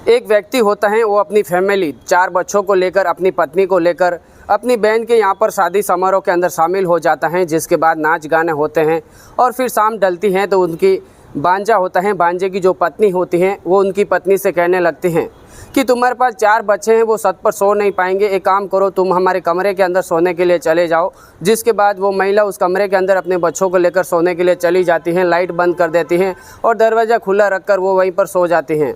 एक व्यक्ति होता है, वो अपनी फैमिली 4 बच्चों को लेकर, अपनी पत्नी को लेकर अपनी बहन के यहाँ पर शादी समारोह के अंदर शामिल हो जाता है, जिसके बाद नाच गाने होते हैं और फिर शाम ढलती है तो उनकी भांजा होता है, भांजे की जो पत्नी होती हैं वो उनकी पत्नी से कहने लगती हैं कि तुम्हारे पास 4 बच्चे हैं, वो छत पर सो नहीं पाएंगे, एक काम करो तुम हमारे कमरे के अंदर सोने के लिए चले जाओ। जिसके बाद वो महिला उस कमरे के अंदर अपने बच्चों को लेकर सोने के लिए चली जाती हैं, लाइट बंद कर देती हैं और दरवाज़ा खुला रखकर वो वहीं पर सो जाती हैं।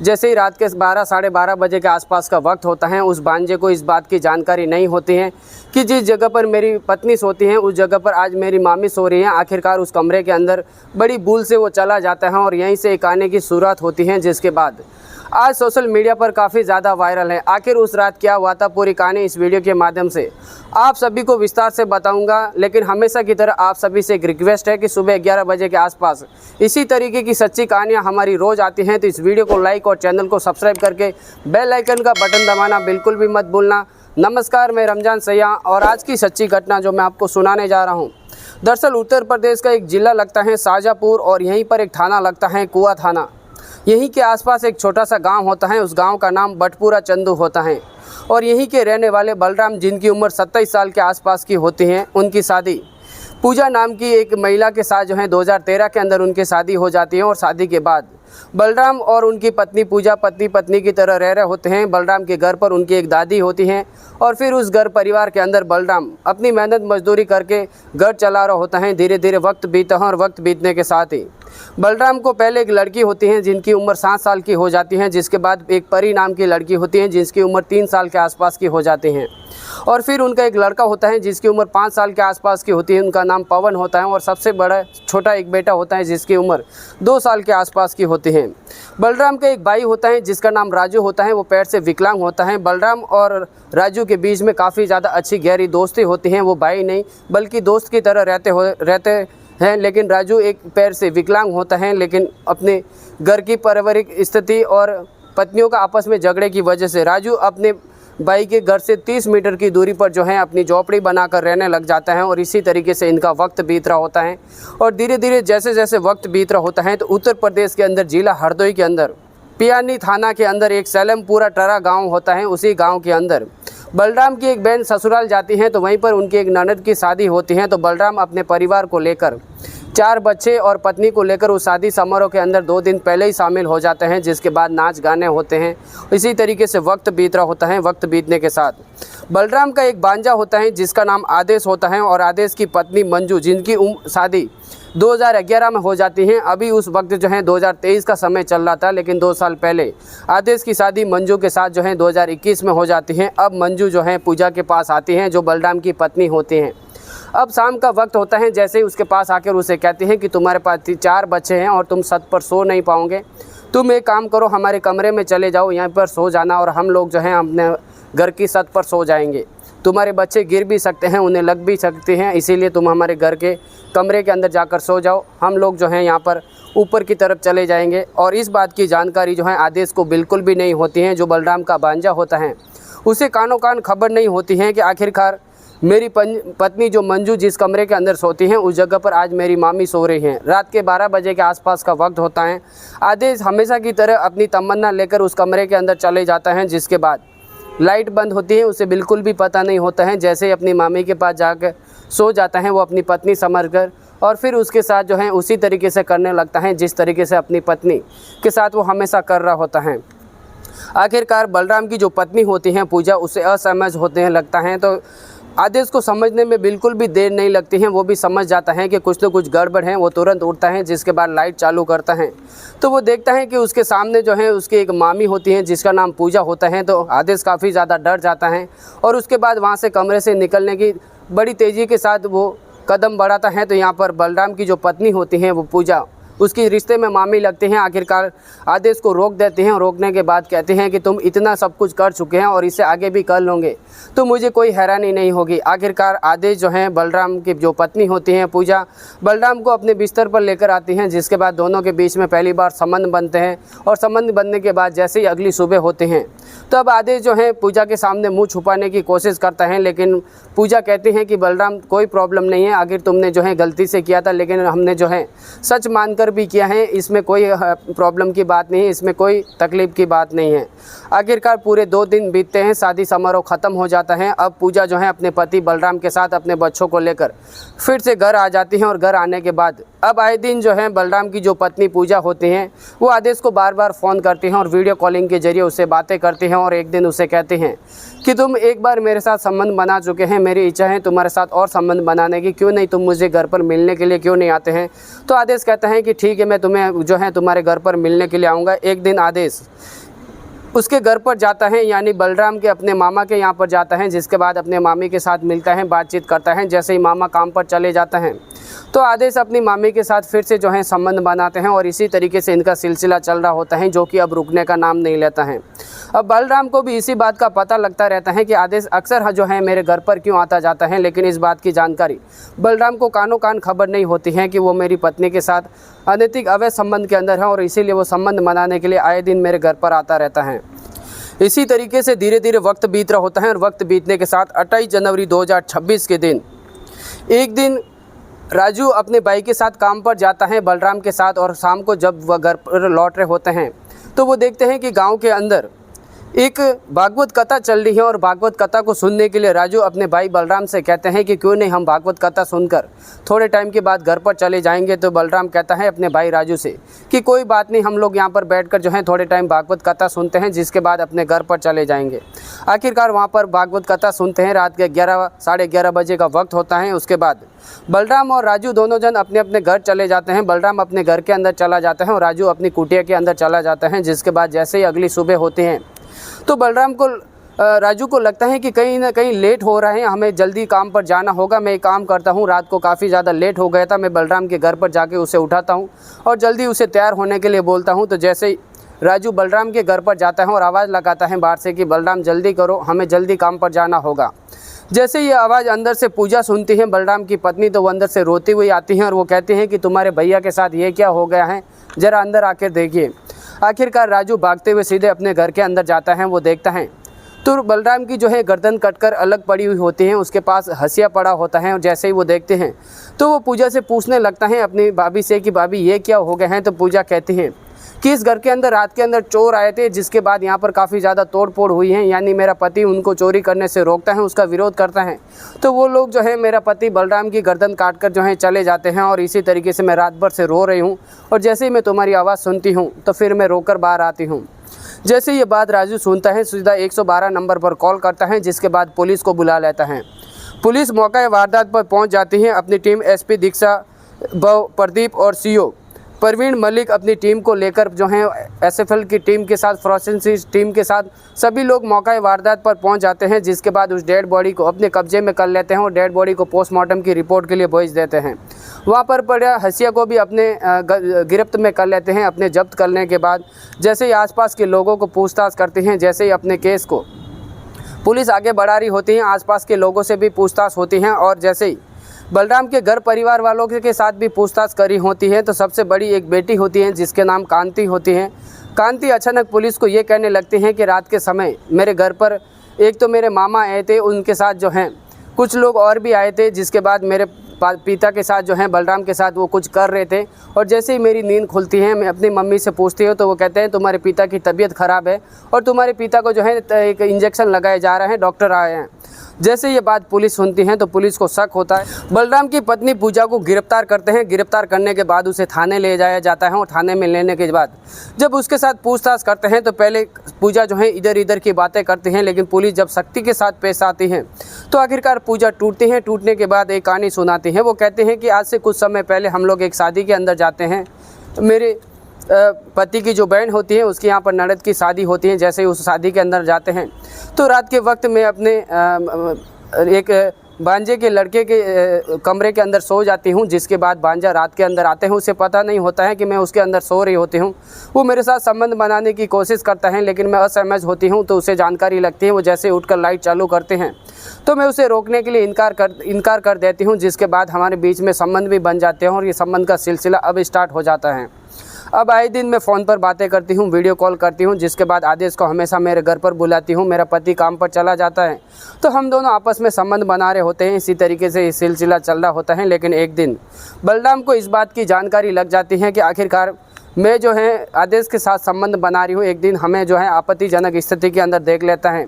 जैसे ही रात के 12 साढ़े 12 बजे के आसपास का वक्त होता है, उस भांजे को इस बात की जानकारी नहीं होती है कि जिस जगह पर मेरी पत्नी सोती है उस जगह पर आज मेरी मामी सो रही हैं। आखिरकार उस कमरे के अंदर बड़ी भूल से वो चला जाता है और यहीं से एक आने की शुरुआत होती है, जिसके बाद आज सोशल मीडिया पर काफ़ी ज़्यादा वायरल है। आखिर उस रात क्या हुआ था, पूरी कहानी इस वीडियो के माध्यम से आप सभी को विस्तार से बताऊंगा। लेकिन हमेशा की तरह आप सभी से एक रिक्वेस्ट है कि सुबह 11 बजे के आसपास इसी तरीके की सच्ची कहानियां हमारी रोज़ आती हैं, तो इस वीडियो को लाइक और चैनल को सब्सक्राइब करके बेल आइकन का बटन दबाना बिल्कुल भी मत भूलना। नमस्कार, मैं रमजान सैया और आज की सच्ची घटना जो मैं आपको सुनाने जा रहा हूँ, दरअसल उत्तर प्रदेश का एक ज़िला लगता है शाजापुर और यहीं पर एक थाना लगता है कुआ थाना। यहीं के आसपास एक छोटा सा गांव होता है, उस गांव का नाम बटपुरा चंदू होता है और यहीं के रहने वाले बलराम, जिनकी उम्र 27 साल के आसपास की होती है, उनकी शादी पूजा नाम की एक महिला के साथ जो है 2013 के अंदर उनकी शादी हो जाती है। और शादी के बाद बलराम और उनकी पत्नी पूजा पति पत्नी की तरह रह रहे होते हैं। बलराम के घर पर उनकी एक दादी होती हैं और फिर उस घर परिवार के अंदर बलराम अपनी मेहनत मजदूरी करके घर चला रहा होता है। धीरे धीरे वक्त बीता है और वक्त बीतने के साथ ही बलराम को पहले एक लड़की होती है जिनकी उम्र 7 साल की हो जाती है, जिसके बाद एक परी नाम की लड़की होती है जिसकी उम्र 3 साल के आसपास की हो जाती है और फिर उनका एक लड़का होता है जिसकी उम्र 5 साल के आसपास की होती है, उनका नाम पवन होता है और सबसे बड़ा छोटा एक बेटा होता है जिसकी उम्र 2 साल के आसपास की होती है। बलराम का एक भाई होता है जिसका नाम राजू होता है, वो पैर से विकलांग होता है। बलराम और राजू के बीच में काफ़ी ज़्यादा अच्छी गहरी दोस्ती होती है, वो भाई नहीं बल्कि दोस्त की तरह रहते हैं। लेकिन राजू एक पैर से विकलांग होता है, लेकिन अपने घर की पारिवारिक स्थिति और पत्नियों का आपस में झगड़े की वजह से राजू अपने भाई के घर से 30 मीटर की दूरी पर जो है अपनी झोपड़ी बनाकर रहने लग जाता है और इसी तरीके से इनका वक्त बीत रहा होता है। और धीरे धीरे जैसे जैसे वक्त बीत रहा होता है तो उत्तर प्रदेश के अंदर जिला हरदोई के अंदर पियानी थाना के अंदर एक सैलमपुरा टरा गाँव होता है। उसी गाँव के अंदर बलराम की एक बहन ससुराल जाती हैं तो वहीं पर उनकी एक ननद की शादी होती है। तो बलराम अपने परिवार को लेकर 4 बच्चे और पत्नी को लेकर उस शादी समारोह के अंदर 2 दिन पहले ही शामिल हो जाते हैं, जिसके बाद नाच गाने होते हैं। इसी तरीके से वक्त बीत रहा होता है। वक्त बीतने के साथ बलराम का एक भांजा होता है जिसका नाम आदेश होता है और आदेश की पत्नी मंजू, जिनकी शादी 2011 में हो जाती हैं। अभी उस वक्त जो है 2023 का समय चल रहा था, लेकिन 2 साल पहले आदेश की शादी मंजू के साथ जो है 2021 में हो जाती है। अब मंजू जो है पूजा के पास आती हैं, जो बलराम की पत्नी होती हैं। अब शाम का वक्त होता है, जैसे ही उसके पास आकर उसे कहती हैं कि तुम्हारे पास 4 बच्चे हैं और तुम छत पर सो नहीं पाओगे, तुम एक काम करो हमारे कमरे में चले जाओ, यहाँ पर सो जाना और हम लोग जो हैं अपने घर की छत पर सो जाएंगे। तुम्हारे बच्चे गिर भी सकते हैं, उन्हें लग भी सकते हैं, इसीलिए तुम हमारे घर के कमरे के अंदर जाकर सो जाओ, हम लोग जो हैं यहाँ पर ऊपर की तरफ चले जाएंगे। और इस बात की जानकारी जो है आदेश को बिल्कुल भी नहीं होती है, जो बलराम का भांजा होता है उसे कानों कान खबर नहीं होती है कि आखिरकार मेरी पत्नी जो मंजू जिस कमरे के अंदर सोती हैं उस जगह पर आज मेरी मामी सो रही हैं। रात के 12 बजे के आसपास का वक्त होता है। आदेश हमेशा की तरह अपनी तमन्ना लेकर उस कमरे के अंदर चले जाता है, जिसके बाद लाइट बंद होती है। उसे बिल्कुल भी पता नहीं होता है। जैसे ही अपनी मामी के पास जाकर सो जाता है वो अपनी पत्नी समझकर, और फिर उसके साथ जो है उसी तरीके से करने लगता है जिस तरीके से अपनी पत्नी के साथ वो हमेशा कर रहा होता है। आखिरकार बलराम की जो पत्नी होती हैं पूजा, उसे असमझ होते हैं लगता है, तो आदेश को समझने में बिल्कुल भी देर नहीं लगती है। वो भी समझ जाता है कि कुछ तो कुछ गड़बड़ है। वो तुरंत उठता है, जिसके बाद लाइट चालू करता है तो वो देखता है कि उसके सामने जो है उसकी एक मामी होती है जिसका नाम पूजा होता है। तो आदेश काफ़ी ज़्यादा डर जाता है और उसके बाद वहाँ से कमरे से निकलने की बड़ी तेज़ी के साथ वो कदम बढ़ाता है। तो यहाँ पर बलराम की जो पत्नी होती हैं वो पूजा, उसकी रिश्ते में मामी लगती हैं। आखिरकार आदेश को रोक देते हैं। रोकने के बाद कहते हैं कि तुम इतना सब कुछ कर चुके हैं और इसे आगे भी कर लोगे तो मुझे कोई हैरानी नहीं होगी। आखिरकार आदेश जो हैं बलराम की जो पत्नी होती हैं पूजा, बलराम को अपने बिस्तर पर लेकर आती हैं, जिसके बाद दोनों के बीच में पहली बार संबंध बनते हैं। और संबंध बनने के बाद जैसे ही अगली सुबह होते हैं तो अब आदेश जो है पूजा के सामने मुंह छुपाने की कोशिश करता है, लेकिन पूजा कहती हैं कि बलराम कोई प्रॉब्लम नहीं है, आखिर तुमने जो है गलती से किया था, लेकिन हमने जो है सच मानकर भी किया है, इसमें कोई प्रॉब्लम की बात नहीं है, इसमें कोई तकलीफ़ की बात नहीं है। आखिरकार पूरे 2 दिन बीतते हैं, शादी समारोह ख़त्म हो जाता है। अब पूजा जो है अपने पति बलराम के साथ अपने बच्चों को लेकर फिर से घर आ जाती हैं और घर आने के बाद अब आए दिन जो है बलराम की जो पत्नी पूजा होती हैं वो आदेश को बार बार फ़ोन करती हैं और वीडियो कॉलिंग के जरिए उससे बातें करती हैं और एक दिन उसे कहती हैं कि तुम एक बार मेरे साथ संबंध बना चुके हैं, मेरी इच्छा है तुम्हारे साथ और संबंध बनाने की, क्यों नहीं तुम मुझे घर पर मिलने के लिए क्यों नहीं आते हैं। तो आदेश कहता है कि ठीक है, मैं तुम्हें जो है तुम्हारे घर पर मिलने के लिए आऊँगा। एक दिन आदेश उसके घर पर जाता है, यानी बलराम के अपने मामा के यहाँ पर जाता है, जिसके बाद अपने मामी के साथ मिलता है, बातचीत करता है। जैसे ही मामा काम पर चले जाता है तो आदेश अपनी मामी के साथ फिर से जो है संबंध बनाते हैं और इसी तरीके से इनका सिलसिला चल रहा होता है, जो कि अब रुकने का नाम नहीं लेता है। अब बलराम को भी इसी बात का पता लगता रहता है कि आदेश अक्सर जो है मेरे घर पर क्यों आता जाता है, लेकिन इस बात की जानकारी बलराम को कानों कान खबर नहीं होती है कि वो मेरी पत्नी के साथ अनैतिक अवैध संबंध के अंदर है और इसीलिए वो संबंध बनाने के लिए आए दिन मेरे घर पर आता रहता है। इसी तरीके से धीरे धीरे वक्त बीत रहा होता है और वक्त बीतने के साथ 28 जनवरी 2026 के दिन एक दिन राजू अपने भाई के साथ काम पर जाता है बलराम के साथ, और शाम को जब वह घर पर लौट रहे होते हैं तो वो देखते हैं कि गांव के अंदर एक भागवत कथा चल रही है और भागवत कथा को सुनने के लिए राजू अपने भाई बलराम से कहते हैं कि क्यों नहीं हम भागवत कथा सुनकर थोड़े टाइम के बाद घर पर चले जाएंगे। तो बलराम कहता है अपने भाई राजू से कि कोई बात नहीं, हम लोग यहाँ पर बैठकर जो है थोड़े टाइम भागवत कथा सुनते हैं, जिसके बाद अपने घर पर चले जाएंगे। आखिरकार वहाँ पर भागवत कथा सुनते हैं। रात के 11 साढ़े 11 बजे का वक्त होता है। उसके बाद बलराम और राजू दोनों जन अपने अपने घर चले जाते हैं। बलराम अपने घर के अंदर चला जाता है और राजू अपनी कुटिया के अंदर चला जाता है। जिसके बाद जैसे ही अगली सुबह होती हैं तो बलराम को राजू को लगता है कि कहीं ना कहीं लेट हो रहा है, हमें जल्दी काम पर जाना होगा। मैं एक काम करता हूँ, रात को काफ़ी ज़्यादा लेट हो गया था, मैं बलराम के घर पर जाके उसे उठाता हूँ और जल्दी उसे तैयार होने के लिए बोलता हूँ। तो जैसे ही राजू बलराम के घर पर जाता है और आवाज़ लगाता है बाहर से कि बलराम जल्दी करो, हमें जल्दी काम पर जाना होगा। जैसे ये आवाज़ अंदर से पूजा सुनती है बलराम की पत्नी, तो वो अंदर से रोती हुई आती हैं और वो कहती हैं कि तुम्हारे भैया के साथ ये क्या हो गया है, ज़रा अंदर आकर देखिए। आखिरकार राजू भागते हुए सीधे अपने घर के अंदर जाता है। वो देखता है तो बलराम की जो है गर्दन कटकर अलग पड़ी हुई होती है, उसके पास हंसिया पड़ा होता है। और जैसे ही वो देखते हैं तो वो पूजा से पूछने लगता है अपनी भाभी से कि भाभी ये क्या हो गए हैं। तो पूजा कहती है कि इस घर के अंदर रात के अंदर चोर आए थे, जिसके बाद यहाँ पर काफ़ी ज़्यादा तोड़फोड़ हुई है, यानी मेरा पति उनको चोरी करने से रोकता है, उसका विरोध करता है। तो वो लोग जो है मेरा पति बलराम की गर्दन काट कर जो है चले जाते हैं और इसी तरीके से मैं रात भर से रो रही हूँ और जैसे ही मैं तुम्हारी आवाज़ सुनती हूँ तो फिर मैं रोकर बाहर आती हूँ। जैसे ये बात राजू सुनता है सीधा 112 नंबर पर कॉल करता है, जिसके बाद पुलिस को बुला लेता है। पुलिस मौका वारदात पर पहुँच जाती है। अपनी टीम SP दीक्षा, प्रदीप और CO परवीन मलिक अपनी टीम को लेकर जो है SFL की टीम के साथ, फोरेंसिक टीम के साथ सभी लोग मौका वारदात पर पहुंच जाते हैं। जिसके बाद उस डेड बॉडी को अपने कब्जे में कर लेते हैं और डेड बॉडी को पोस्टमार्टम की रिपोर्ट के लिए भेज देते हैं। वहां पर पड़ा हंसिया को भी अपने गिरफ्त में कर लेते हैं। अपने जब्त करने के बाद जैसे ही आसपास के लोगों को पूछताछ करते हैं, जैसे ही अपने केस को पुलिस आगे बढ़ा रही होती है, आसपास के लोगों से भी पूछताछ होती हैं और जैसे ही बलराम के घर परिवार वालों के साथ भी पूछताछ करी होती है, तो सबसे बड़ी एक बेटी होती है जिसके नाम कांति होती है। कांति अचानक पुलिस को ये कहने लगती हैं कि रात के समय मेरे घर पर एक तो मेरे मामा आए थे, उनके साथ जो हैं कुछ लोग और भी आए थे, जिसके बाद मेरे पिता के साथ जो हैं बलराम के साथ वो कुछ कर रहे थे। और जैसे ही मेरी नींद खुलती है मैं अपनी मम्मी से पूछती हूँ तो वो कहते हैं तुम्हारे पिता की तबीयत ख़राब है और तुम्हारे पिता को जो है एक इंजेक्शन लगाया जा रहा है, डॉक्टर आए हैं। जैसे ये बात पुलिस सुनती है तो पुलिस को शक होता है। बलराम की पत्नी पूजा को गिरफ्तार करते हैं। गिरफ्तार करने के बाद उसे थाने ले जाया जाता है और थाने में लेने के बाद जब उसके साथ पूछताछ करते हैं तो पहले पूजा जो है इधर इधर की बातें करती हैं, लेकिन पुलिस जब सख्ती के साथ पेश आती है तो आखिरकार पूजा टूटती हैं। टूटने के बाद एक कहानी सुनाती हैं। वो कहते हैं कि आज से कुछ समय पहले हम लोग एक शादी के अंदर जाते हैं। मेरे पति की जो बहन होती है उसके यहाँ पर ननद की शादी होती है। जैसे ही उस शादी के अंदर जाते हैं तो रात के वक्त में अपने एक भांजे के लड़के के कमरे के अंदर सो जाती हूँ। जिसके बाद भांजा रात के अंदर आते हैं, उसे पता नहीं होता है कि मैं उसके अंदर सो रही होती हूँ। वो मेरे साथ संबंध बनाने की कोशिश करता है, लेकिन मैं असहमत होती हूँ तो उसे जानकारी लगती है। वो जैसे उठकर लाइट चालू करते हैं तो मैं उसे रोकने के लिए इनकार कर देती हूँ। जिसके बाद हमारे बीच में संबंध भी बन जाते हैं और ये संबंध का सिलसिला अब स्टार्ट हो जाता है। अब आए दिन मैं फ़ोन पर बातें करती हूँ, वीडियो कॉल करती हूँ, जिसके बाद आदेश को हमेशा मेरे घर पर बुलाती हूँ। मेरा पति काम पर चला जाता है तो हम दोनों आपस में संबंध बना रहे होते हैं। इसी तरीके से ये सिलसिला चल रहा होता है। लेकिन एक दिन बलराम को इस बात की जानकारी लग जाती है कि आखिरकार मैं जो है आदेश के साथ संबंध बना रही हूँ। एक दिन हमें जो है आपत्तिजनक स्थिति के अंदर देख लेता है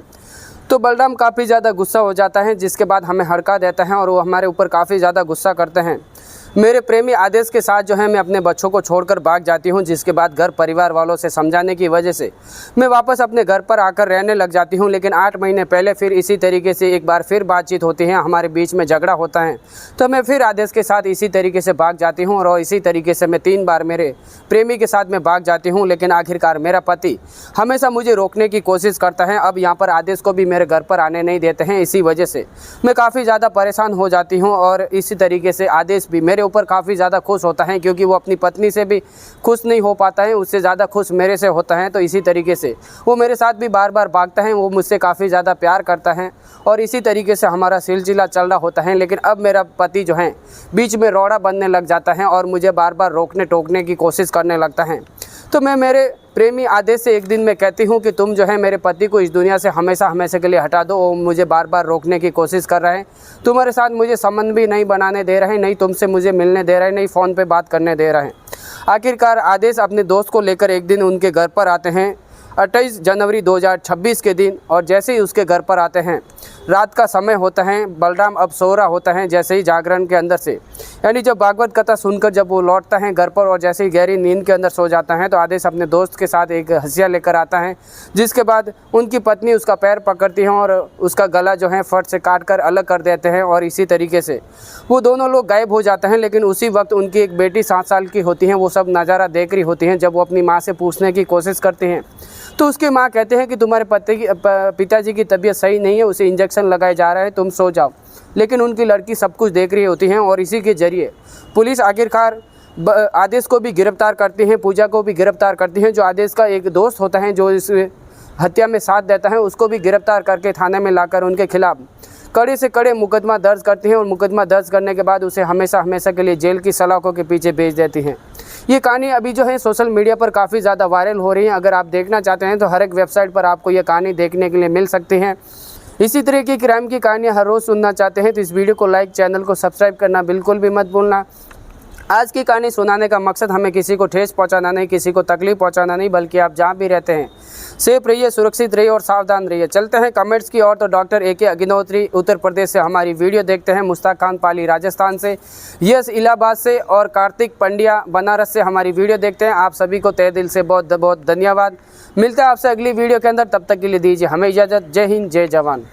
तो बलराम काफ़ी ज़्यादा गुस्सा हो जाता है, जिसके बाद हमें हड़का देता है और वो हमारे ऊपर काफ़ी ज़्यादा गुस्सा करते हैं। मेरे प्रेमी आदेश के साथ जो है मैं अपने बच्चों को छोड़कर भाग जाती हूँ, जिसके बाद घर परिवार वालों से समझाने की वजह से मैं वापस अपने घर पर आकर रहने लग जाती हूँ। लेकिन 8 महीने पहले फिर इसी तरीके से एक बार फिर बातचीत होती है, हमारे बीच में झगड़ा होता है तो मैं फिर आदेश के साथ इसी तरीके से भाग जाती हूँ और इसी तरीके से मैं 3 बार मेरे प्रेमी के साथ में भाग जाती हूँ। लेकिन आखिरकार मेरा पति हमेशा मुझे रोकने की कोशिश करता है। अब यहाँ पर आदेश को भी मेरे घर पर आने नहीं देते हैं। इसी वजह से मैं काफ़ी ज़्यादा परेशान हो जाती हूँ और इसी तरीके से आदेश भी मेरे ऊपर काफ़ी ज़्यादा खुश होता है, क्योंकि वो अपनी पत्नी से भी खुश नहीं हो पाता है, उससे ज़्यादा खुश मेरे से होता है। तो इसी तरीके से वो मेरे साथ भी बार बार भागता है, वो मुझसे काफ़ी ज़्यादा प्यार करता है और इसी तरीके से हमारा सिलसिला चल रहा होता है। लेकिन अब मेरा पति जो है बीच में रोड़ा बनने लग जाता है और मुझे बार बार रोकने टोकने की कोशिश करने लगता है। तो मैं मेरे प्रेमी आदेश से एक दिन मैं कहती हूँ कि तुम जो है मेरे पति को इस दुनिया से हमेशा हमेशा के लिए हटा दो। वो मुझे बार बार रोकने की कोशिश कर रहे हैं, तुम्हारे साथ मुझे संबंध भी नहीं बनाने दे रहे हैं, नहीं तुमसे मुझे मिलने दे रहे हैं, नहीं फ़ोन पे बात करने दे रहे हैं। आखिरकार आदेश अपने दोस्त को लेकर एक दिन उनके घर पर आते हैं 28 जनवरी 2026 के दिन। और जैसे ही उसके घर पर आते हैं, रात का समय होता है, बलराम अब सो रहा होता है जैसे ही जागरण के अंदर से, यानी जब भागवत कथा सुनकर जब वो लौटता है घर पर और जैसे ही गहरी नींद के अंदर सो जाता है तो आदेश अपने दोस्त के साथ एक हंसिया लेकर आता है, जिसके बाद उनकी पत्नी उसका पैर पकड़ती है और उसका गला जो है फट से काट कर अलग कर देते हैं और इसी तरीके से वो दोनों लोग गायब हो जाते हैं। लेकिन उसी वक्त उनकी एक बेटी 7 साल की होती है, वो सब नज़ारा देख रही होती हैं। जब वो अपनी माँ से पूछने की कोशिश करती हैं तो उसकी माँ कहते हैं कि तुम्हारे पिताजी की तबीयत सही नहीं है, उसे इंजेक्शन लगाए जा रहा है, तुम सो जाओ। लेकिन उनकी लड़की सब कुछ देख रही होती हैं और इसी के ज़रिए पुलिस आखिरकार आदेश को भी गिरफ्तार करती हैं, पूजा को भी गिरफ्तार करती हैं। जो आदेश का एक दोस्त होता है जो इस हत्या में साथ देता है, उसको भी गिरफ्तार करके थाने में लाकर उनके खिलाफ कड़े से कड़े मुकदमा दर्ज करती हैं और मुकदमा दर्ज करने के बाद उसे हमेशा हमेशा के लिए जेल की सलाखों के पीछे भेज देती हैं। ये कहानी अभी जो है सोशल मीडिया पर काफ़ी ज़्यादा वायरल हो रही है। अगर आप देखना चाहते हैं तो हर एक वेबसाइट पर आपको ये कहानी देखने के लिए मिल सकती है। इसी तरह की क्राइम की कहानियाँ हर रोज़ सुनना चाहते हैं तो इस वीडियो को लाइक, चैनल को सब्सक्राइब करना बिल्कुल भी मत भूलना। आज की कहानी सुनाने का मकसद हमें किसी को ठेस पहुंचाना नहीं, किसी को तकलीफ पहुंचाना नहीं, बल्कि आप जहां भी रहते हैं सेफ रहिए, सुरक्षित रहिए और सावधान रहिए। चलते हैं कमेंट्स की ओर। तो डॉक्टर AK अग्निहोत्री उत्तर प्रदेश से हमारी वीडियो देखते हैं, मुश्ताक खान पाली राजस्थान से, यश इलाहाबाद से और कार्तिक पंड्या बनारस से हमारी वीडियो देखते हैं। आप सभी को तहे दिल से बहुत बहुत धन्यवाद। मिलते हैं आपसे अगली वीडियो के अंदर, तब तक के लिए दीजिए हमें इजाज़त। जय हिंद, जय जवान।